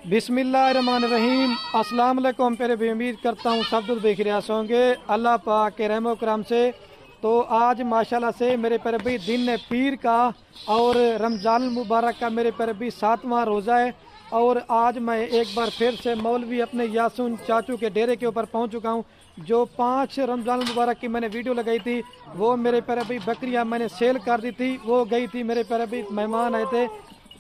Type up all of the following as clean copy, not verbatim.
बिस्मिल्लाहिर्रहमानिर्रहीम। अस्सलाम वालेकुम। मेरे भी उम्मीद करता हूँ सब लोग बेखियास होंगे अल्लाह पाक के रहमो करम से। तो आज माशाल्लाह से मेरे पर भी दिन पीर का और रमज़ान मुबारक का मेरे पर भी 7वां रोज़ा है। और आज मैं एक बार फिर से मौलवी अपने यासून चाचू के डेरे के ऊपर पहुँच चुका हूँ। जो 5 रमज़ान मुबारक की मैंने वीडियो लगाई थी वो मेरे पर अभी बकरियाँ मैंने सेल कर दी थी, वो गई थी। मेरे पर अभी मेहमान आए थे,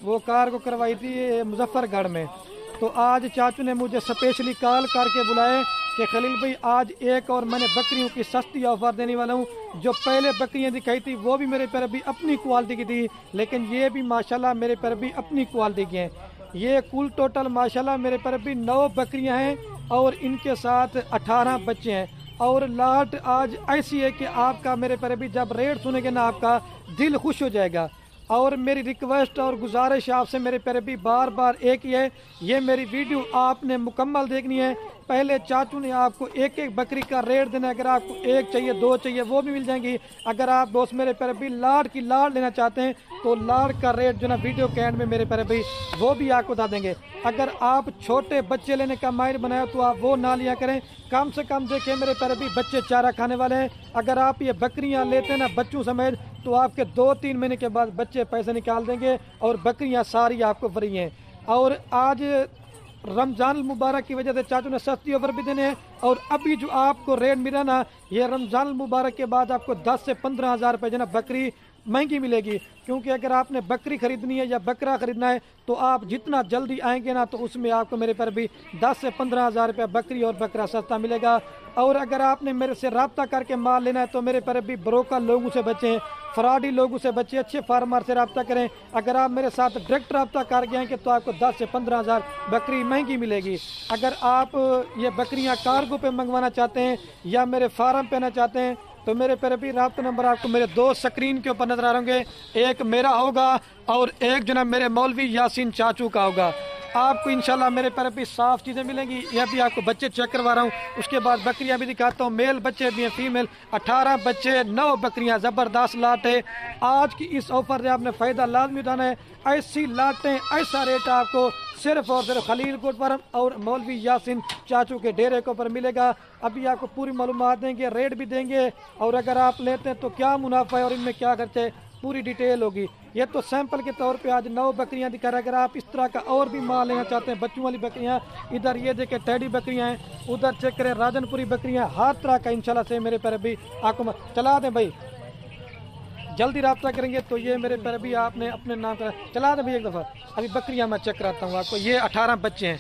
वो कार को करवाई थी मुजफ्फरगढ़ में। तो आज चाचू ने मुझे स्पेशली कॉल करके बुलाए कि खलील भाई आज एक और मैंने बकरियों की सस्ती ऑफर देने वाला हूँ। जो पहले बकरियाँ दिखाई थी वो भी मेरे पर भी अपनी क्वालिटी की थी, लेकिन ये भी माशाल्लाह मेरे पर भी अपनी क्वालिटी की हैं। ये कुल टोटल माशाल्लाह मेरे पर भी 9 बकरियाँ हैं और इनके साथ 18 बच्चे हैं। और लाट आज ऐसी है कि आपका मेरे पर भी जब रेट सुनेंगे ना आपका दिल खुश हो जाएगा। और मेरी रिक्वेस्ट और गुजारिश आपसे मेरे प्यारे भी बार बार एक ही है, ये मेरी वीडियो आपने मुकम्मल देखनी है। पहले चाचू ने आपको एक एक बकरी का रेट देना है। अगर आपको 1 चाहिए 2 चाहिए वो भी मिल जाएंगी। अगर आप दोस्त मेरे प्यारे भी लाड की लाड लेना चाहते हैं तो लाड का रेट जो ना वीडियो के एंड में मेरे प्यारे भाई वो भी आपको बता देंगे। अगर आप छोटे बच्चे लेने का माहिर बनाया तो आप वो ना लिया करें। कम से कम देखें मेरे प्यारे भी बच्चे चारा खाने वाले हैं। अगर आप ये बकरियां लेते हैं ना बच्चों समेत तो आपके 2-3 महीने के बाद बच्चे पैसे निकाल देंगे और बकरियां सारी आपको फ्री हैं। और आज रमज़ान मुबारक की वजह से चाचू ने सस्ती ऑफर भी देने हैं। और अभी जो आपको रेट मिला ना ये रमज़ान मुबारक के बाद आपको 10 से 15 हज़ार रुपये जो ना बकरी महंगी मिलेगी। क्योंकि अगर आपने बकरी खरीदनी है या बकरा खरीदना है तो आप जितना जल्दी आएंगे ना तो उसमें आपको मेरे पर भी 10 से 15 हज़ार रुपये बकरी और बकरा सस्ता मिलेगा। और अगर आपने मेरे से रब्ता करके माल लेना है तो मेरे पर भी ब्रोकर लोगों से बचें, फ्रॉडी लोगों से बचें, अच्छे फार्मर से रब्ता करें। अगर आप मेरे साथ डायरेक्ट रब्ता करके आएंगे तो आपको 10 से 15 हज़ार बकरी महंगी मिलेगी। अगर आप ये बकरियां कार्गो पे मंगवाना चाहते हैं या मेरे फार्म पे आना चाहते हैं तो मेरे पर भी रब्ता नंबर आपको मेरे 2 स्क्रीन के ऊपर नजर आ रहे होंगे। एक मेरा होगा और एक जो ना मेरे मौलवी यासीन चाचू का होगा। आपको इंशाल्लाह मेरे पर भी साफ चीज़ें मिलेंगी। यह भी आपको बच्चे चेक करवा रहा हूँ, उसके बाद बकरियां भी दिखाता हूँ। मेल बच्चे भी हैं, फीमेल 18 बच्चे 9 बकरियां, ज़बरदस्त लाट है। आज की इस ऑफर से आपने फ़ायदा लाजमी उठाना है। ऐसी लाटें ऐसा रेट आपको सिर्फ और सिर्फ खलील कोट पर और मौलवी यासीन चाचू के डेरे के ऊपर मिलेगा। अभी आपको पूरी मालूमात देंगे, रेट भी देंगे और अगर आप लेते हैं तो क्या मुनाफा है और इनमें क्या खर्चे पूरी डिटेल होगी। ये तो सैंपल के तौर पे आज 9 बकरियां दिखा रहा है। अगर आप इस तरह का और भी माल लेना चाहते हैं बच्चों वाली बकरियां, इधर ये देखें टैडी बकरियां हैं, उधर चेक करें राजनपुरी बकरियां, हर तरह का इंशाल्लाह से मेरे पर भी आपको चला दें भाई। जल्दी रब्ता करेंगे तो ये मेरे पर भी आपने अपने नाम का चला दें भाई एक दफ़ा। अभी बकरियां मैं चेक कराता हूँ आपको। ये 18 बच्चे हैं।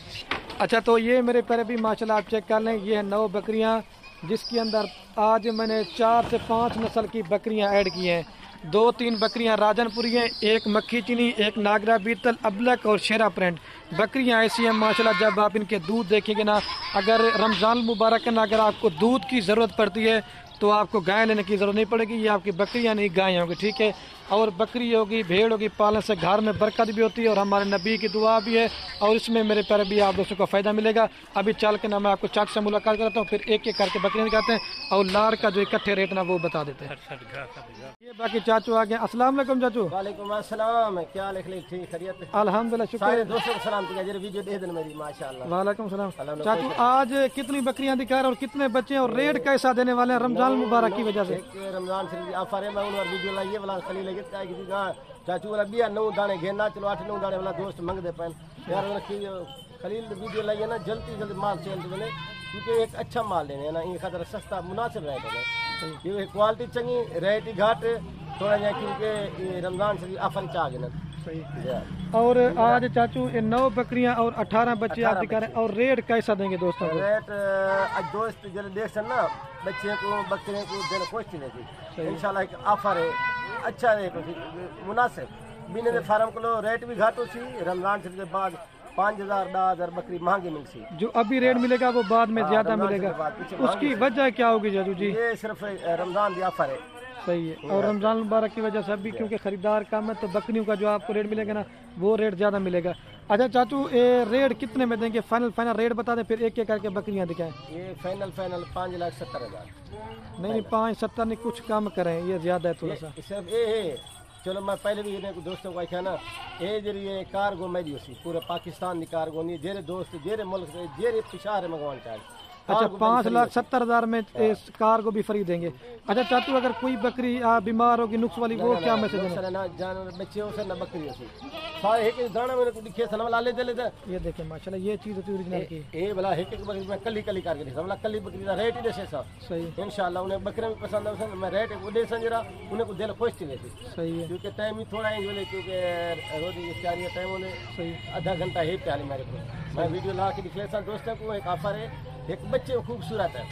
अच्छा तो ये मेरे पर भी माशाल्लाह आप चेक कर लें। ये है 9 बकरियाँ जिसके अंदर आज मैंने 4 से 5 नस्ल की बकरियाँ ऐड की हैं। 2-3 बकरियां राजनपुरी हैं, एक मक्खी चीनी, एक नागरा बीतल, अबलक और शेरा प्रिंट। बकरियां ऐसी हैं माशाल्लाह जब आप इनके दूध देखेंगे ना, अगर रमज़ान मुबारक में अगर आपको दूध की ज़रूरत पड़ती है तो आपको गाय लेने की ज़रूरत नहीं पड़ेगी। ये आपकी बकरियां नहीं गायें होंगी, ठीक है। और बकरी होगी, भेड़ होगी, पालने से घर में बरकत भी होती है और हमारे नबी की दुआ भी है। और इसमें मेरे प्यारे भी आप दोस्तों को फ़ायदा मिलेगा। अभी चल के ना मैं आपको चाक से मुलाकात करता हूँ, फिर एक एक करके बकरियाँ दिखाते हैं और लाड़ का जो इकट्ठे रेट ना वो बता देते हैं। ये बाकी चाचू आ गए। अस्सलाम वालेकुम चाचू। वालेकुम अस्सलाम। क्या लिख ली? ठीक खैरियत? अल्हम्दुलिल्लाह शुक्र। दोस्तों को सलाम किया जरा वीडियो दे देना मेरी माशाल्लाह। वालेकुम सलाम। चाचू आज कितनी बकरियां दिखा रहे और कितने बच्चे और रेट कैसा देने वाले हैं रमजान मुबारक की वजह से? रमजान शरीफ ऑफर है। मैं उन वीडियो लाइए वाला खलील लगे क्या किसी का चाचू वाला बिया 9 दाने घेना चलो 8-9 दाने वाला दोस्त मंगदे पैन यार खलील वीडियो लाइए ना जल्दी माल सेल देने क्योंकि एक अच्छा माल लेने ना इन खातर सस्ता मुनासिब रेट है। ये क्वालिटी चंगी रेट ही घाट थोड़ा जा क्योंकि रमजान शरीफ ऑफर चा गए ना। और आज चाचू ये 9 बकरियां और 18 बच्चे आप दिखा रहे हैं और रेट कैसा देंगे दोस्तों को? रेट आज दोस्त जरा देख ना बच्चे को बकरे को देने कोशिश नहीं इंशाल्लाह एक ऑफर है अच्छा रेट मुनासिब बिना फार्म को रेट भी घाट हो सी रमजान शरीफ के बाद 5,000 10,000 बकरी महंगी मिल सी। जो अभी रेट मिलेगा वो बाद में ज्यादा मिलेगा, उसकी वजह क्या होगी चाचू जी? ये सिर्फ रमजान की ऑफर है। सही है। और रमजान मुबारक की वजह से अभी क्योंकि खरीदार कम है तो बकरियों का जो आपको रेट मिलेगा ना वो रेट ज्यादा मिलेगा। अच्छा चाचू ये रेट कितने में देंगे? फाइनल रेट बता दें फिर एक एक करके बकरियां दिखाएं। ये फाइनल 5,70,000। नहीं 5,70 नहीं कुछ कम करें, ये ज्यादा है थोड़ा सा। सिर्फ ये चलो मैं पहले भी इन्हें दोस्तों को आख्या ना ये जरिए कार्गो मेरी उसी पूरे पाकिस्तान की कार्गो नहीं जेरे दोस्त जेरे मुल्क से जेरे पिछारे मंगवाना चाहिए। अच्छा 5,70,000 में इस कार को भी फ्री देंगे। अच्छा चाचू अगर कोई बकरी बीमार होगी नुक्स वाली वो क्या मैसेज है? ना जानवर बच्चे हो ना बकरी होती सारे एक दाना मैंने दिखे सलाम ला ले दे ये देखें माशाल्लाह ये चीज होती है ओरिजिनल की। ए भला एक बकरी में कली कली करके समला कली बकरी का रेट ही देसे सा सही इंशाल्लाह उन्हें बकरे भी पसंद है मैं रेट उदे संजरा उन्हें को दिल खुश थी वैसे सही है क्योंकि टाइम ही थोड़ा ही बोले क्योंकि रोज इफ्तारी टाइम उन्हें सही आधा घंटा ही प्याली मेरे को मैं वीडियो ला के दिखले सा दोस्तों को एक ऑफर है एक बच्चे खूबसूरत है।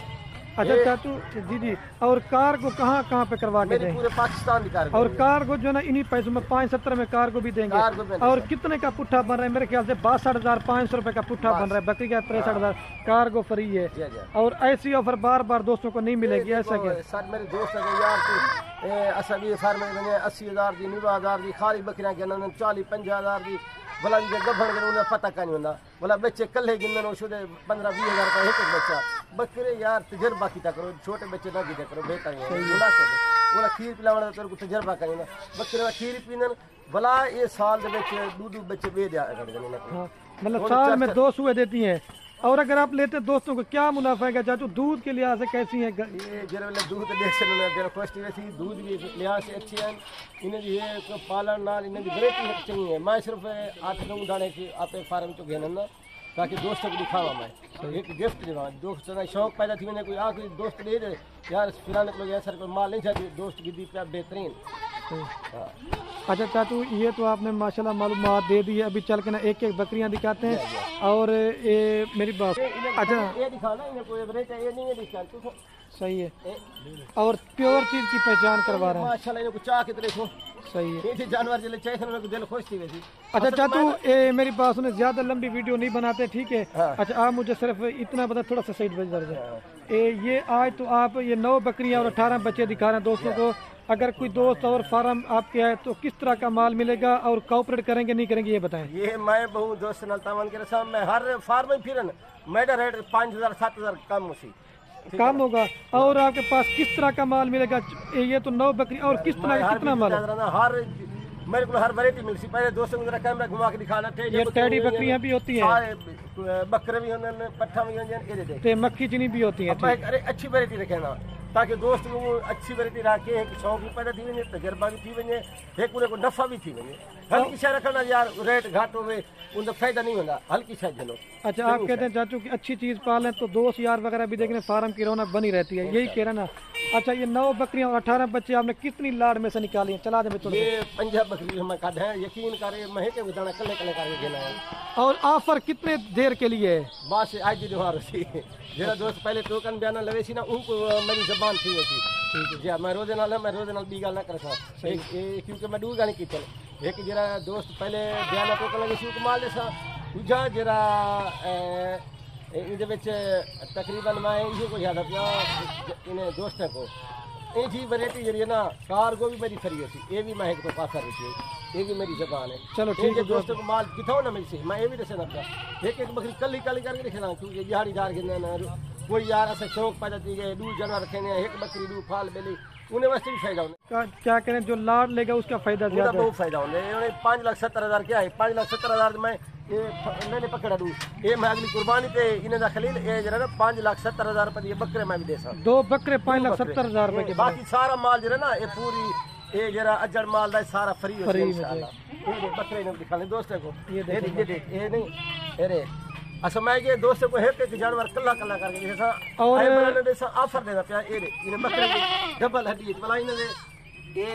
अच्छा चाचू जी जी और कार को कहाँ कहाँ पे करवा के दें? पूरे पाकिस्तान की कार और कार को जो है ना इन्हीं पैसों में 5,70 में कार को भी देंगे। और कितने का पुट्ठा बन रहा है? मेरे ख्याल से 62,500 रुपए का पुट्ठा बन रहा है। बकरी का 63,000 कार को फ्री है। और ऐसी ऑफर बार बार दोस्तों को नहीं मिलेगी ऐसा क्या? सर मेरे दोस्त यार असा भी फार्म 80,000 की 90,000 की खाली बकरियां 40-50,000 की बोला जी गभन कर उन्हें पता का नहीं होता बोला बच्चे कल्ले गिनन वो शुद्ध 15-20,000 का एक बच्चा बकरे यार तजर्बा किया करो छोटे बच्चे ना गिदा करो बेहतर है बोला खीर पिलावना तेरे को तजर्बा करना बकरे खीर पीनन भला ये साल के बच्चे दूध बच्चे बे दिया मतलब साल में 2 सुए देती हैं। और अगर आप लेते दोस्तों को क्या मुनाफा है चाचू? दूध के लिहाज से कैसी है ये जरा दूध देख फर्स्ट वैसी दूध भी लिहाज से अच्छी है इन्हें ये पालन नाल इन्हें वैरायटी चाहिए है। मैं सिर्फ 8-9 दाने की आप फार्म चो घेन ना ताकि दोस्तों को दिखावा मैं एक गिफ्ट देवा दोस्त शौक पैदा थी मैंने कोई कोई दोस्त दे दे यार फिलहाल लोग ऐसा कोई माल नहीं चाहती दोस्त की दी पे बेहतरीन। अच्छा चाचू ये तो आपने माशाल्लाह मालूमात दे दी है। अभी चल के ना एक एक बकरियां दिखाते हैं और ये मेरी बात अच्छा ये दिखाना इन्हें कोई ये नहीं है दिखा सही है और प्योर चीज की पहचान करवा रहे हैं माशाल्लाह इनको चाह के देखो सही है ये जानवर जले चाहिए उनको दिल खुश थी वैसी। अच्छा चाचू मेरी बात सुने ज्यादा लंबी वीडियो नहीं बनाते ठीक है? अच्छा आप मुझे सिर्फ इतना बता थोड़ा सा साइड बज ये आज तो आप ये 9 बकरियां और 18 बच्चे दिखा रहे हैं दोस्तों को। अगर कोई दोस्त और फार्म आपके आए तो किस तरह का माल मिलेगा और कोऑपरेट करेंगे नहीं करेंगे ये बताएं। ये मैं बहुत दोस्त नलतावन के साथ मैं हर फार्म में फिरन मेरा रेट 5,000-7,000 कम उसी काम होगा। और आपके पास किस तरह का माल मिलेगा? ये तो 9 बकरी और किस तरह कितना माल हर मेरे को हर वैरायटी मिलती पहले दोस्तों को कैमरा घुमा के दिखाना ये टेडी बकरियां भी होती हैं बकरे भी होंगे पट्ठा भी होंगे मक्खी चीनी भी होती है। अरे अच्छी वैरायटी रखे ना ताकि दोस्त को अच्छी वैरायटी रखे एक शौक भी पैदा थी वञे तजर्बा भी थी वञे एक उन्हें को नफा भी थी वञे हल्की शय रखना यार रेट घाट हो उनका फायदा नहीं होता हल्की शय झलो। अच्छा आप कहते हैं चाचू की अच्छी चीज पालें तो दोस्त यार वगैरह भी देखने फार्म की रौनक बनी रहती है यही कह रहा ना। अच्छा ये 9 बकरियां और 18 बच्चे आपने कितनी लाड़ में से निकाली हैं? चला दे ये 50 बकरी हम काट है यकीन करे मैं के दाना कल्ले कल्ले करके देना है। और ऑफर कितने देर के लिए है? बस आज दी दोहार सी जरा दोस्त पहले टोकन बयान लवे सी ना उनको मेरी जबान थी थी ठीक है जी मैं रोजे नाल बी गल ना कर सा क्योंकि मैं दूर गाने की चल एक जरा दोस्त पहले बयान टोकन लगे सी माल दे सा दूजा जरा इहदे विच तकरीबन मैं इहो को याद पिया इन्हें दोस्तों को ये जी वैरायटी जी ना कार्गो भी मेरी फ्री होती ये भी मैं एक तो पास रखी ये भी मेरी जबान है। चलो ठीक है दोस्तों को माल कितना ना मिल सी मैं ये भी दसे ना पिया एक बकरी कली कली करके रखना क्योंकि दिहाड़ीदार गिनना कोई यार ऐसे शौक पैदा थी गए 2 जानवर रखे एक बकरी 2 फाल बेली उन्हें वास्ते भी फायदा होने क्या करें जो लाड़ लेगा उसका फायदा ज्यादा बहुत फायदा होने 5,70,000 क्या है 5,70,000 में ये मैंने पकड़ा दूँ ये मैं अगली कुर्बानी पे इन्हें दा खलील ये जरा ना 5,70,000 रुपये ये बकरे मैं भी दे सकता 2 बकरे 5,70,000 रुपये के बाकी सारा माल जरा ना ये पूरी ये जरा अजड़ माल दा सारा फ्री हो इंशाल्लाह ये बकरे ने दिखा ले दोस्तों को ये देख ये नहीं अरे अच्छा मैं ये दोस्तों को एक जानवर कल्ला कल्ला करके जैसा और जैसा ऑफर देना पिया ये इन्हें बकरे डबल हड्डी भला इन्हें ये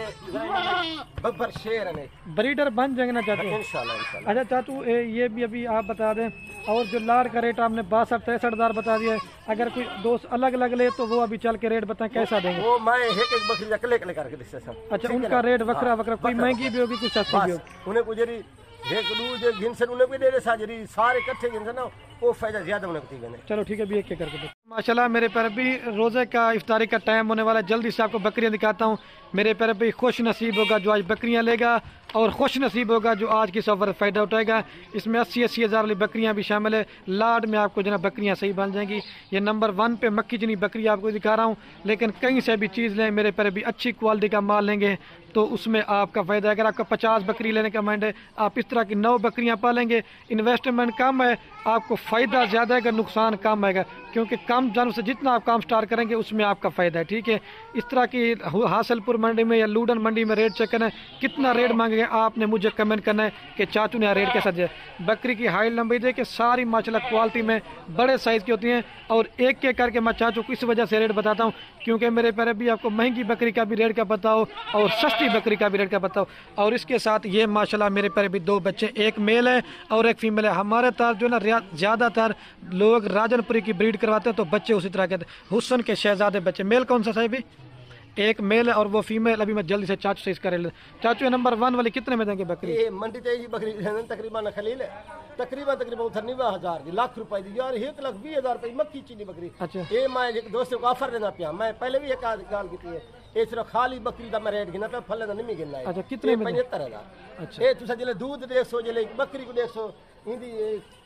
बब्बर शेर है ब्रीडर बन जाएंगे ना चाचू इंशाल्लाह। अच्छा चाचू ये भी अभी आप बता दें और जो लाड़ का रेट आपने 62-63,000 बता दिया है अगर कोई दोस्त अलग अलग ले तो वो अभी चल के रेट बताएं कैसा देंगे? वो मैं एक बकरी कले कले करके दिखता सब। अच्छा उनका रेट वकरा वकरा कोई महंगी भी होगी कुछ सस्ती भी होगी उन्हें कुछ एक दूजे घिनसन उन्हें भी दे दे साजरी सारे इकट्ठे घिनसन ना वो फायदा ज्यादा उन्हें को थी। चलो ठीक है भी एक करके माशाल्लाह मेरे पर भी रोजे का इफ्तारी का टाइम होने वाला है जल्दी से आपको बकरियां दिखाता हूँ। मेरे प्यारे भाई खुश नसीब होगा जो आज बकरियां लेगा, और खुश नसीब होगा जो आज की सफ़र फ़ायदा उठाएगा। इसमें 80-80 हज़ार वाली बकरियां भी शामिल है। लाड में आपको जो है बकरियां सही बन जाएंगी। ये नंबर 1 पे मक्खी जनी बकरी आपको दिखा रहा हूँ, लेकिन कहीं से भी चीज़ लें मेरे प्यारे भी, अच्छी क्वालिटी का माल लेंगे तो उसमें आपका फ़ायदा है। अगर आपका 50 बकरी लेने का माइंड है, आप इस तरह की 9 बकरियां पालेंगे, इन्वेस्टमेंट कम है, आपको फ़ायदा ज़्यादा है, नुकसान कम आएगा, क्योंकि कम जानवर से जितना आप काम स्टार्ट करेंगे उसमें आपका फ़ायदा है। ठीक है, इस तरह की हासिलपुर मंडी में या लूडन मंडी में रेट चेक करना है, कितना रेट मांगेंगे आपने मुझे कमेंट करना है कि चाचू ने रेट कैसा दिया। बकरी की हाइट लंबाई देखिए, सारी माशाल्लाह क्वालिटी में बड़े साइज़ की होती हैं, और एक एक करके मैं चाचू को इस वजह से रेट बताता हूँ क्योंकि मेरे प्यारे भी आपको महंगी बकरी का भी रेट का पता हो और सस्ती बकरी का भी रेट का पता हो। और इसके साथ ये माशाल्लाह मेरे प्यारे भी 2 बच्चे, एक मेल है और एक फीमेल है। हमारे तरफ जो ना ज़्यादातर लोग राजनपुरी की ब्रीड करवाते हैं तो बच्चे उसी तरह के हुस्न के शहजादे बच्चे। मेल कौन सा साहिब? एक मेल है और वो फीमेल। अभी मैं जल्दी से चाचू से इसका रेट। चाचू ये नंबर 1 वाली कितने में देंगे बकरी? ये मंडी ते बकरी तकरीबन खलील है, तकरीबन 90,000 दी, लाख रुपए दी यार, 1,20,000 रुपए मक्खी चीनी बकरी। अच्छा, ये मैं एक दोस्त को ऑफर देना पिया, मैं पहले भी एक गाल की है, ये सिर्फ खाली बकरी का मैं रेट गिना पे, फल नहीं गिनना है। अच्छा, कितने में? 75,000। अच्छा, ये तुसा जिले दूध 150, जिले बकरी को 150, इंदी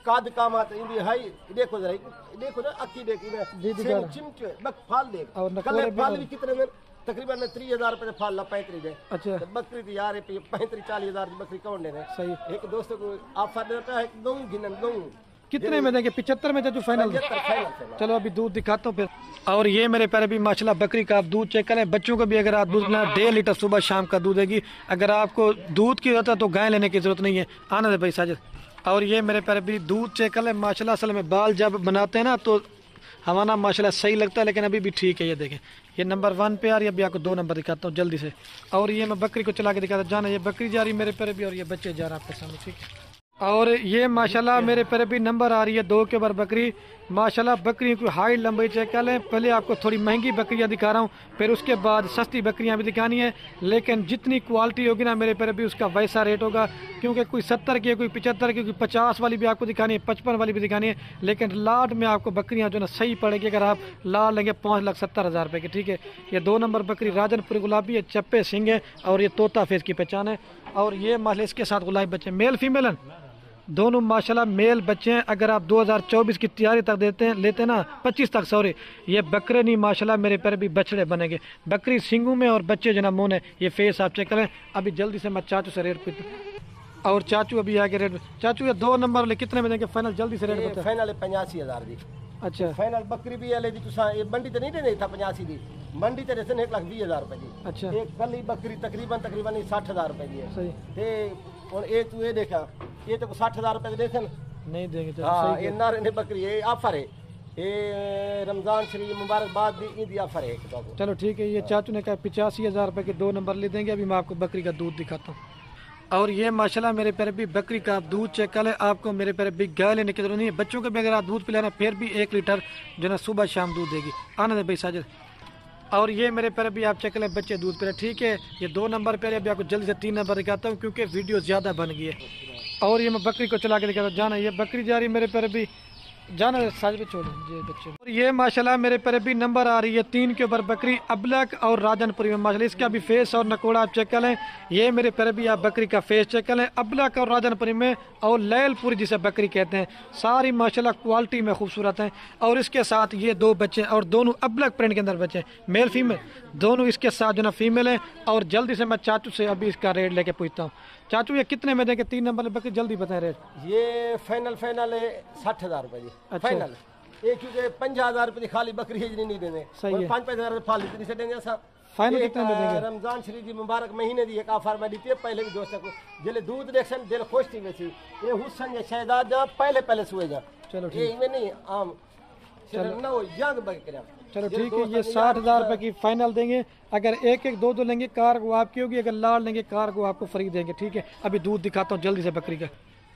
काद काम आते, इंदी हाई देखो जरा, देखो ना अक्की देखी ना चिमचे बक फाल देख, और कल फाल भी कितने में तकरीबन 30,000 रुपए फाल ला 35 है। अच्छा, बकरी थी यार 35-40,000 की बकरी कौन देने? सही। एक दोस्त को ऑफर देता है, दो गिनन दो कितने में देंगे? 75 में चाचू फाइनल? चलो अभी दूध दिखाता हूँ फिर। और ये मेरे प्यारे भी माशाल्लाह बकरी का आप दूध चेक करें। बच्चों को भी अगर आप दूध लेना 1.5 लीटर सुबह शाम का दूध देगी। अगर आपको दूध की जरूरत है तो गाय लेने की जरूरत नहीं है। आना दे भाई साजिद। और ये मेरे प्यारे भी दूध चेक करें माशाल्लाह। असल में बाल जब बनाते हैं ना तो हमारा माशाल्लाह सही लगता है, लेकिन अभी भी ठीक है। ये देखें, ये नंबर 1 पे आ रही है। अभी आपको 2 नंबर दिखाता हूँ जल्दी से। और ये मैं बकरी को चला के दिखाता हूँ। जाना, ये बकरी जा रही है मेरे प्यारे भी, और ये बच्चे जा रहे हैं आपके सामने। ठीक है, और ये माशाल्लाह मेरे प्यारे भी नंबर आ रही है 2 के ऊपर बकरी। माशाल्लाह बकरियों की हाइट लंबाई चेक कर लें। पहले आपको थोड़ी महंगी बकरियां दिखा रहा हूँ, फिर उसके बाद सस्ती बकरियां भी दिखानी है, लेकिन जितनी क्वालिटी होगी ना मेरे प्यारे भी उसका वैसा रेट होगा। क्योंकि कोई 70 की, कोई 75 की, कोई 50 वाली भी आपको दिखानी है, 55 वाली भी दिखानी है, लेकिन लाट में आपको बकरियां जो ना सही पड़ेगी अगर आप लाट लेंगे 5,70,000 रुपये की। ठीक है, ये 2 नंबर बकरी राजनपुरी गुलाबी है, चप्पे सिंह है, और ये तोता फेस की पहचान है। और ये माशाल्लाह इसके साथ गुलाबी बच्चे मेल फीमेल हैं दोनों माशाल्लाह मेल बच्चे हैं। अगर आप 2024 की तैयारी तक लेते ना 25 तक, सॉरी, ये बकरे नहीं माशाल्लाह मेरे पैर भी बछड़े बनेंगे। बकरी सिंगू में और बच्चे जना मुंह है। ये फेस आप चेक करें। अभी जल्दी से मैं चाचू से रेट पूछता, और चाचू अभी आगे रेट। चाचू ये 2 नंबर वाले कितने में देंगे फाइनल? जल्दी से रेट बता। फाइनल 85,000 दी। अच्छा, फाइनल बकरी भी है तुसा, ये मंडी ते नहीं देने था 85 दी, मंडी ते रहते 1,20,000 रुपए दी। अच्छा, एक कल बकरी तकरीबन 60,000 रुपए की है। सही। ते और ये तू ये देखा, ये तो 60,000 रुपए देखन नहीं देंगे। हाँ, ये नारे ने बकरी, ये ऑफर है, ये रमजान शरीफ मुबारकबाद दी ईद ऑफर है। चलो ठीक है, ये चाचू ने कहा 85,000 रुपए के 2 नंबर ले देंगे। अभी मैं आपको बकरी का दूध दिखाता हूँ। और ये माशाल्लाह मेरे प्यारे भी बकरी का आप दूध चेक कर ले। आपको मेरे प्यारे भी गाय लेने की जरूरत नहीं है। बच्चों को भी अगर आप दूध पिलाना फिर भी 1 लीटर जो है सुबह शाम दूध देगी। आना दे भाई साजिद। और ये मेरे प्यारे भी आप चेक करें, बच्चे दूध पी रहे। ठीक है, ये 2 नंबर पे अभी आपको जल्दी से 3 नंबर दिखाता हूँ क्योंकि वीडियो ज़्यादा बन गई है। और ये मैं बकरी को चला के दिखाता हूँ। जाना, ये बकरी जा रही है मेरे प्यारे भी, जाना साज पे छोड़ो ये बच्चे। और ये माशाल्लाह मेरे प्यारे भी नंबर आ रही है 3 के ऊपर बकरी अबलक और राजनपुरी में। माशाल्लाह इसका भी फेस और नकोड़ा आप चेक कर लें। ये मेरे प्यारे भी आप बकरी का फेस चेक कर लें, अबलक और राजनपुरी में, और लैलपुरी जिसे बकरी कहते हैं। सारी माशाल्लाह क्वालिटी में खूबसूरत हैं। और इसके साथ ये 2 बच्चे, और दोनों अबलक प्रिंट के अंदर बच्चे, मेल फीमेल दोनों इसके साथ जो ना फीमेल है। और जल्दी से मैं चाचू से अभी इसका रेट लेके पूछता हूँ। चाचू ये कितने में देंगे 3 नंबर बकरी? जल्दी बताएं रेट। ये फाइनल है 60,000 रुपए जी। अच्छा। फाइनल ये क्योंकि 50,000 रुपए की खाली बकरी है नहीं देने। सही है। 5,000 फाल इतनी से देंगे सब। फाइनल कितने में देंगे? रमजान शरीफ की मुबारक महीने दी एक ऑफर में दी थी पहले भी दोस्तों को, जिले दूध देखसन दिल खुश थी वैसी। ये हुसन या शहजाद जा पहले सुए जा। चलो ये इनमें नहीं आम ना वो यंग बकरियां। चलो ठीक है, ये 60,000 रुपए की फाइनल देंगे। अगर 1-1 2-2 लेंगे कार को आपकी होगी, अगर लाल लेंगे कार को आपको फ्री देंगे। ठीक है, अभी दूध दिखाता हूँ जल्दी से बकरी का।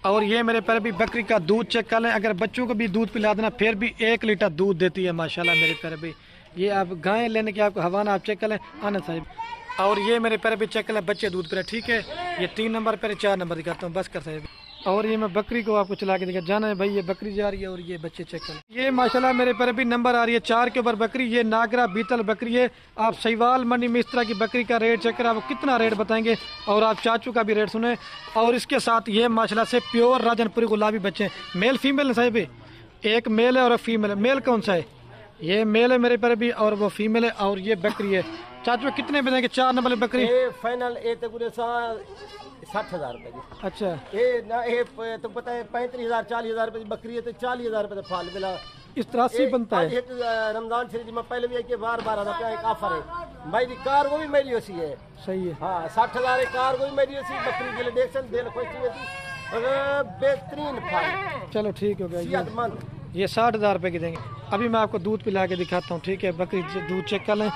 और ये मेरे प्यारे भी बकरी का दूध चेक कर लें। अगर बच्चों को भी दूध पिला देना फिर भी 1 लीटर दूध देती है माशाल्लाह मेरे प्यारे भी। ये आप गाय लेने की आपको हवाना आप चेक कर लें आनंद साहिब। और ये मेरे प्यारे भी चेक कर लें, बच्चे दूध पिला। ठीक है, ये 3 नंबर पर 4 नंबर दिखाता हूँ बस कर साहिब। اور یہ میں بکری کو آپ کو چلا کے دکھا جانا ہے بھائی، یہ بکری جا رہی ہے اور یہ بچے چیک کریں. یہ ماشاءاللہ میرے پر بھی نمبر آ رہی ہے 4 کے اوپر بکری. یہ ناگرا بیتل بکری ہے. آپ سیوال منڈی میں اس طرح کی بکری کا ریٹ چیک کریں، آپ کتنا ریٹ بتائیں گے اور آپ چاچو کا بھی ریٹ سنیں. اور اس کے ساتھ یہ ماشاءاللہ سے پیور راجن پوری گلابی بچے ہیں. میل فیمیل صاحب ایک میل ہے اور ایک فیمیل ہے. میل کون سا ہے؟ یہ میل ہے میرے پر بھی اور وہ فیمیل ہے. اور یہ بکری ہے چاچو کتنے میں دیں گے 4 نمبر بکری؟ فائنل 60,000 روپے کی. اچھا تو پتہ ہے 35,000 40,000 روپے کی بکری ہے تو 40,000 روپے پھال ملا. اس طرح سے بنتا ہے. ایک رمضان شریف میں پہلے بھی کہ بار آتا ایک آفر ہے بھائی کار وہ بھی میری اسی ہے. صحیح ہے. ہاں 60,000 کار وہ بھی میری اسی بکری کے لیے دیکھیں دل خوش ہوئی بہترین پھال. چلو ٹھیک ہو گیا. یہ 60,000 روپے کی دیں گے. ابھی میں آپ کو دودھ پلا کے دکھاتا ہوں. ٹھیک ہے بکری دودھ چیک کر لیں.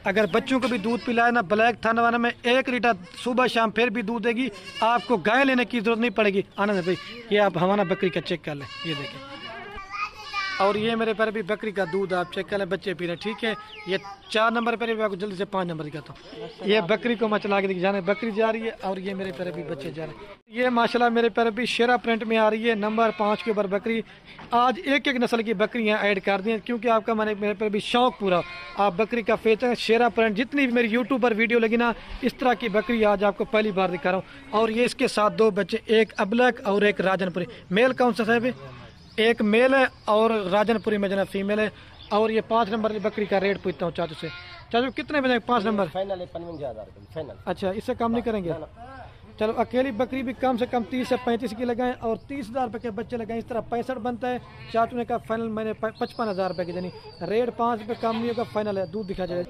اگر بچوں کو بھی دودھ پلائے نا بلیک تھانے والا میں 1 لیٹر صبح شام پھر بھی دودھ دے گی. آپ کو گائے لینے کی ضرورت نہیں پڑے گی. آنند بھائی یہ آپ ہمارا بکری کا چیک کر لیں. یہ دیکھیں. اور یہ میرے پر بھی بکری کا دودھ آپ چیک کر لیں. بچے پی رہے ہیں. ٹھیک ہے یہ 4 نمبر پر بھی آپ کو جلدی سے 5 نمبر دکھاتا ہوں. یہ بکری کو میں چلا کے دکھا جانا بکری جا رہی ہے اور یہ میرے پر بھی بچے جا رہے ہیں. یہ ماشاءاللہ میرے پر بھی شیرا پرنٹ میں آ رہی ہے نمبر 5 کے اوپر بکری. آج ایک نسل کی بکریاں ایڈ کر دی ہیں کیونکہ آپ کا میرے پر بھی شوق پورا. آپ بکری کا فیچر شیرا پرنٹ جتنی بھی میری یوٹیوب پر ویڈیو لگی نا اس طرح کی بکری آج آپ کو پہلی بار دکھا رہا ہوں. اور یہ اس کے ساتھ 2 بچے ایک ابلک اور ایک راجن پوری. میل کون سا صاحب ہے؟ ایک میل ہے اور راجن پوری میں جناب فیمیل ہے. اور یہ 5 نمبر کی بکری کا ریٹ پوچھتا ہوں چاچو سے. چاچو کتنے بجے 5 نمبر؟ Final 55,000 final. اچھا اس سے کم نہیں کریں گے؟ چلو اکیلی بکری بھی کم سے کم 30 سے 35 کی لگائیں اور 30,000 روپے کے بچے لگائیں. اس طرح 65 بنتا ہے. چاچو نے کہا فائنل میں نے 55,000 روپے کی دینی. ریٹ 5 روپے کم نہیں ہوگا. فائنل ہے. دودھ دکھا جائے.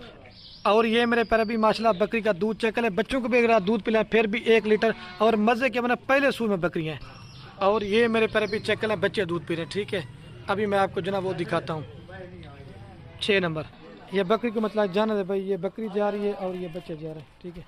اور یہ میرے پر بھی ماشاءاللہ بکری کا دودھ چیک کریں. بچوں کو بھی اگر آپ دودھ پلائیں پھر بھی 1 لیٹر اور مزے کے بنا پہلے سور میں بکریاں ہیں. اور یہ میرے پر بھی چیک کریں بچے دودھ پی رہے ہیں. ٹھیک ہے ابھی میں آپ کو جناب وہ دکھاتا ہوں 6 نمبر. یہ بکری کو مطلب جانا ہے بھائی. یہ بکری جا رہی ہے اور یہ بچے جا رہے ہیں. ٹھیک ہے.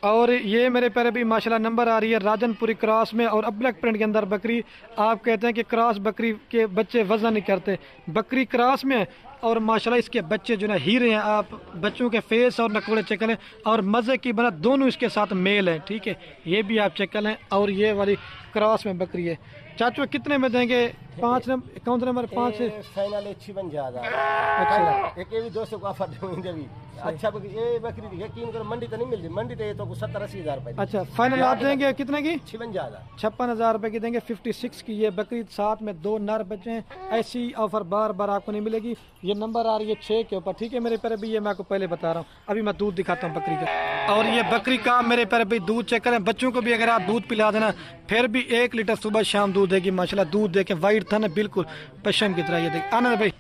اور یہ میرے پیر بھی ماشاءاللہ نمبر آ رہی ہے راجن پوری کراس میں اور ابلک پرنٹ کے اندر بکری. آپ کہتے ہیں کہ کراس بکری کے بچے وزن نہیں کرتے. بکری کراس میں اور ماشاءاللہ اس کے بچے جو نا ہیرے ہیں. آپ بچوں کے فیس اور نکوڑے چیک کریں اور مزے کی بنا دونوں اس کے ساتھ میل ہیں. ٹھیک ہے یہ بھی آپ چیک کر لیں. اور یہ والی کراس میں بکری ہے. چاچو کتنے میں دیں گے 5 نمبر کون سا نمبر 5 سے فائنل 56,000. اچھا ایک بھی 200 کو آفر دیں گے. اچھا یہ بکری یقین کرو منڈی تو نہیں ملتی. منڈی تو یہ تو 70-80,000 روپے. اچھا فائنل آپ دیں گے کتنے کی؟ 56,000 روپے کی دیں گے. 56 کی یہ بکری ساتھ میں 2 نر بچے ہیں. ایسی آفر بار بار آپ کو نہیں ملے گی. یہ نمبر آ رہی ہے 6 کے اوپر. ٹھیک ہے میرے پر بھی یہ میں آپ کو پہلے بتا رہا ہوں. ابھی میں دودھ دکھاتا ہوں بکری کا. اور یہ بکری کا میرے پر بھی دودھ چیک کریں. بچوں کو بھی اگر آپ دودھ پلا دینا پھر بھی 1 لیٹر صبح شام دودھ دے گی. ماشاءاللہ دودھ دیکھیں وائٹ تھا نا بالکل پشم کی طرح. یہ دیکھ آنا بھائی.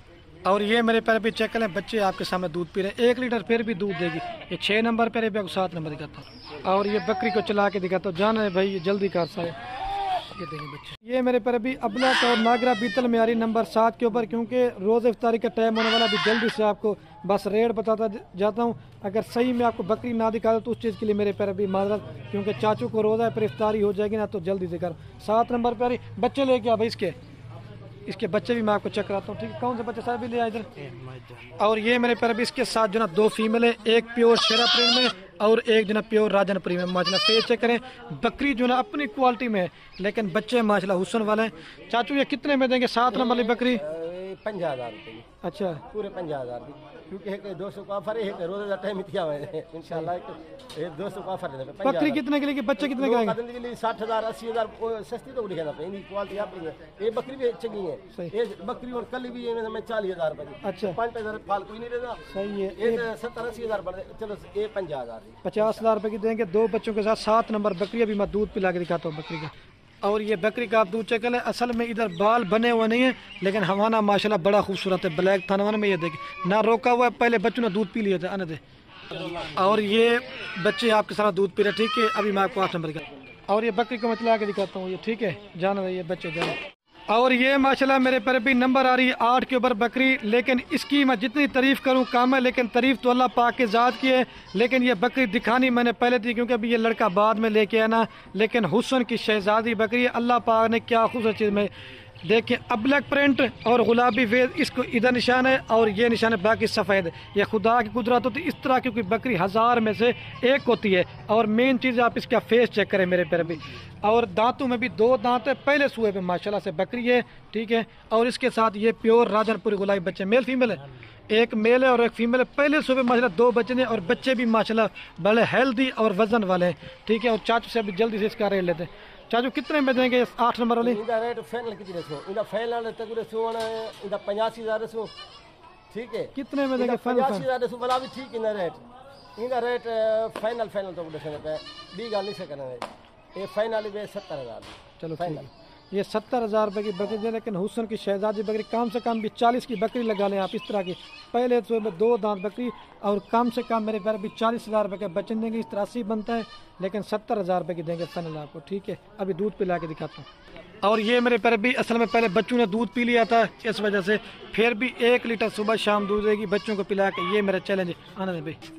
اور یہ میرے پیر بھی چیک کریں بچے آپ کے سامنے دودھ پی رہے ہیں. 1 لیٹر پھر بھی دودھ دے گی. یہ 6 نمبر پہ بھی 7 نمبر دکھاتا ہوں. اور یہ بکری کو چلا کے دکھاتا ہوں. جانا ہے بھائی جلدی کر سا ہے. یہ دیکھیں بچے. یہ میرے پر ابھی ابلک اور ناگرا بیتل میں آ رہی نمبر 7 کے اوپر کیونکہ روز افطاری کا ٹائم ہونے والا. بھی جلدی سے آپ کو بس ریٹ بتاتا جاتا ہوں. اگر صحیح میں آپ کو بکری نہ دکھا دو تو اس چیز کے لیے میرے پر ابھی معذرت کیونکہ چاچو کو روزہ پر افطاری ہو جائے گی نا تو جلدی سے کر. 7 نمبر پہ آ رہی بچے لے کے آ بھائی. اس کے بچے بھی میں آپ کو چیک کراتا ہوں. ٹھیک ہے کون سے بچے صاحب بھی لے آئے ادھر. اور یہ میرے پر بھی اس کے ساتھ جو نا 2 فیمیل ہے. ایک پیور شیرا پرنٹ میں اور ایک جو نا پیور راجن پوری میں. ماشاءاللہ فیس چیک کریں. بکری جو نا اپنی کوالٹی میں ہے لیکن بچے ماشاءاللہ حسن والے ہیں. چاچو یہ کتنے میں دیں گے 7 نمبر والی بکری؟ 50,000 روپے. اچھا پورے 50,000 کیونکہ ایک 200 کا آفر ہے. ایک روزے کا ٹائم کیا ہوا ہے انشاءاللہ. 200 کا آفر ہے. بکری کتنے کے لیے بچے کتنے کے آئیں گے؟ 60,000 80,000 سستی تو لکھا تھا. کوالٹی آپ یہ بکری بھی چنگی ہے. یہ بکری اور کل بھی میں 40,000 روپے. اچھا 5,000 پھال کوئی نہیں رہتا. صحیح ہے. یہ 70-80,000 پڑتے. چلو یہ 50,000 50,000 روپے کی دیں گے 2 بچوں کے ساتھ. 7 نمبر بکری. ابھی میں دودھ پلا کے دکھاتا ہوں بکری کا. اور یہ بکری کا آپ دودھ چیک کریں. اصل میں ادھر بال بنے ہوئے نہیں ہیں لیکن ہمارا ماشاءاللہ بڑا خوبصورت ہے. بلیک تھانوان میں یہ دیکھیں نہ روکا ہوا ہے. پہلے بچوں نے دودھ پی لیا تھا آنے دے. اور یہ بچے آپ کے ساتھ دودھ پی رہے. ٹھیک ہے ابھی میں آپ کو 8 نمبر کا. اور یہ بکری کو میں چلا کے دکھاتا ہوں. یہ ٹھیک ہے جانا ہے یہ بچے جانا. اور یہ ماشاءاللہ میرے پر بھی نمبر آ رہی ہے 8 کے اوپر بکری. لیکن اس کی میں جتنی تعریف کروں کام ہے لیکن تعریف تو اللہ پاک کے ذات کی ہے. لیکن یہ بکری دکھانی میں نے پہلے تھی کیونکہ ابھی یہ لڑکا بعد میں لے کے آنا. لیکن حسن کی شہزادی بکری. اللہ پاک نے کیا خوبصورت چیز میں دیکھیں ابلک پرنٹ اور گلابی فیز، اس کو ادھر نشان ہے اور یہ نشان ہے باقی سفید. یہ خدا کی قدرت ہوتی ہے، اس طرح کی کوئی بکری 1000 میں سے ایک ہوتی ہے. اور مین چیز آپ اس کا فیس چیک کریں میرے پیارے بھی. اور دانتوں میں بھی 2 دانت ہے پہلے سوئے پہ ماشاءاللہ سے بکری ہے، ٹھیک ہے. اور اس کے ساتھ یہ پیور راجن پوری گلابی بچے، میل فیمیل ہے، ایک میل ہے اور ایک فیمیل ہے. پہلے صبح ماشاءاللہ 2 بچے ہیں اور بچے بھی ماشاءاللہ بڑے ہیلدی اور وزن والے ہیں، ٹھیک ہے. اور چاچو سے ابھی جلدی سے اس کا ریٹ لیتے ہیں. چاچو کتنے میں دیں گے 8 نمبر والی؟ ان کا ریٹ فائنل کتنے رسو؟ ان کا فائنل تک رسو ان کا 85,000 رسو، ٹھیک ہے. کتنے میں دیں گے فائنل؟ 85,000 رسو بلا بھی ٹھیک ہے ریٹ. ان کا ریٹ فائنل تو دسنے پہ بھی گل نہیں سے کرنا ہے. یہ فائنل بھی 70,000. چلو ٹھیک ہے. یہ 70,000 روپے کی بکری دیں، لیکن حسن کی شہزادی بکری کم سے کم بھی 40 کی بکری لگا لیں آپ اس طرح کی. پہلے تو میں 2 دانت بکری اور کم سے کم میرے پیار بھی 40,000 روپے کے بچن دیں گے. اس طرح 80 بنتا ہے، لیکن 70,000 روپے کی دیں گے فائنل آپ کو، ٹھیک ہے. ابھی دودھ پلا کے دکھاتا ہوں. اور یہ میرے پیار بھی اصل میں پہلے بچوں نے دودھ پی لیا تھا، اس وجہ سے پھر بھی 1 لیٹر صبح شام دودھ دے گی بچوں کو پلا کے. یہ میرا چیلنج ہے. آنا دیں بھائی.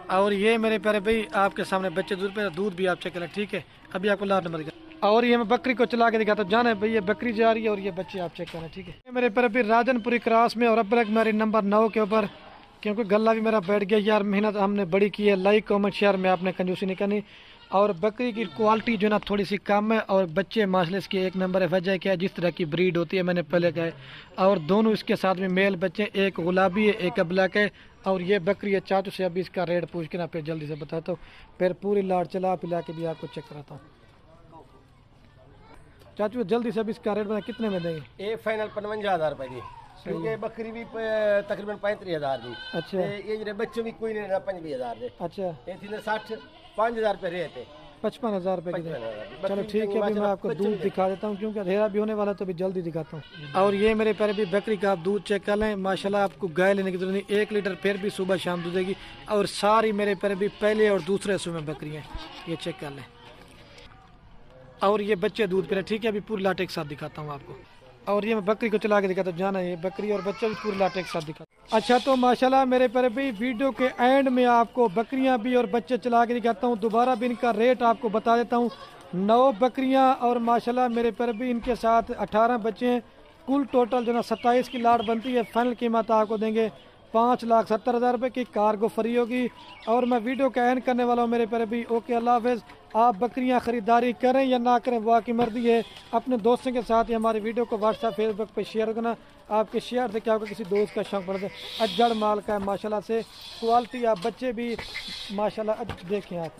اور یہ میرے پیارے بھائی آپ کے سامنے بچے دودھ بھی آپ چیک کریں، ٹھیک ہے. ابھی آپ کو لاٹ نمبر. اور یہ میں بکری کو چلا کے دکھاتا ہوں. جانا ہے بھائی، یہ بکری جا رہی ہے اور یہ بچے آپ چیک کریں، ٹھیک ہے. میرے پیارے بھائی راجن پوری کراس میں اور ابلک میری نمبر 9 کے اوپر، کیونکہ گلہ بھی میرا بیٹھ گیا یار. محنت ہم نے بڑی کی ہے. لائک کامنٹ شیئر میں آپ نے کنجوسی نہیں کرنی. اور بکری کی کوالٹی جو ہے نا تھوڑی سی کم ہے اور بچے ماشاءاللہ اس کی 1 نمبر ہے. وجہ کیا ہے؟ جس طرح کی بریڈ ہوتی ہے میں نے پہلے کہا ہے. اور دونوں اس کے ساتھ میں میل بچے، ایک گلابی ہے ایک ابلک ہے. اور یہ بکری ہے. چاچو سے ابھی اس کا ریٹ پوچھ کے نا پھر جلدی سے بتاتا ہوں، پھر پوری لاٹ چلا پلا کے بھی آپ کو چیک کراتا ہوں. چاچو جلدی سے ابھی اس کا ریٹ بتا کتنے میں دیں گے؟ یہ فائنل 55,000 روپے کی، کیونکہ بکری بھی تقریباً 35,000 کی. اچھا. یہ جڑے بچے بھی کوئی نہیں 25,000 دے. اچھا. یہ تھی 65,000 روپے ریٹ ہے. 55,000 روپے کی دیں. چلو ٹھیک ہے. ابھی میں آپ کو دودھ دکھا دیتا ہوں کیونکہ اندھیرا بھی ہونے والا تو ابھی جلدی دکھاتا ہوں. اور یہ میرے پیارے بھی بکری کا آپ دودھ چیک کر لیں. ماشاءاللہ آپ کو گائے لینے کی ضرورت نہیں. 1 لیٹر پھر بھی صبح شام دودھ دے گی. اور ساری میرے پیارے بھی پہلے اور دوسرے صبح میں بکری ہیں، یہ چیک کر لیں. اور یہ بچے دودھ پی رہے، ٹھیک ہے. ابھی پوری لاٹ ایک ساتھ دکھاتا ہوں آپ کو. اور یہ میں بکری کو چلا کے دکھاتا ہوں. جانا ہے یہ بکری اور بچے بھی پوری لاٹ ایک ساتھ دکھاتا ہوں. اچھا تو ماشاءاللہ میرے پیارے بھائی ویڈیو کے اینڈ میں آپ کو بکریاں بھی اور بچے چلا کے دکھاتا ہوں. دوبارہ بھی ان کا ریٹ آپ کو بتا دیتا ہوں. 9 بکریاں اور ماشاءاللہ میرے پیارے بھائی ان کے ساتھ 18 بچے ہیں. کل ٹوٹل جو نا 27 کی لاٹ بنتی ہے. فائنل قیمت آپ کو دیں گے 5,70,000 روپے کی. کارگو فری ہوگی. اور میں ویڈیو کا اینڈ کرنے والا ہوں میرے پیارے بھائی. اوکے اللہ حافظ. آپ بکریاں خریداری کریں یا نہ کریں وہ آپ کی مرضی ہے. اپنے دوستوں کے ساتھ یا ہماری ویڈیو کو واٹس ایپ فیس بک پہ شیئر کرنا. آپ کے شیئر سے کیا ہوگا کسی دوست کا شوق پڑتا ہے. اجڑ مال کا ہے ماشاءاللہ سے. کوالٹی آپ بچے بھی ماشاءاللہ دیکھیں آپ.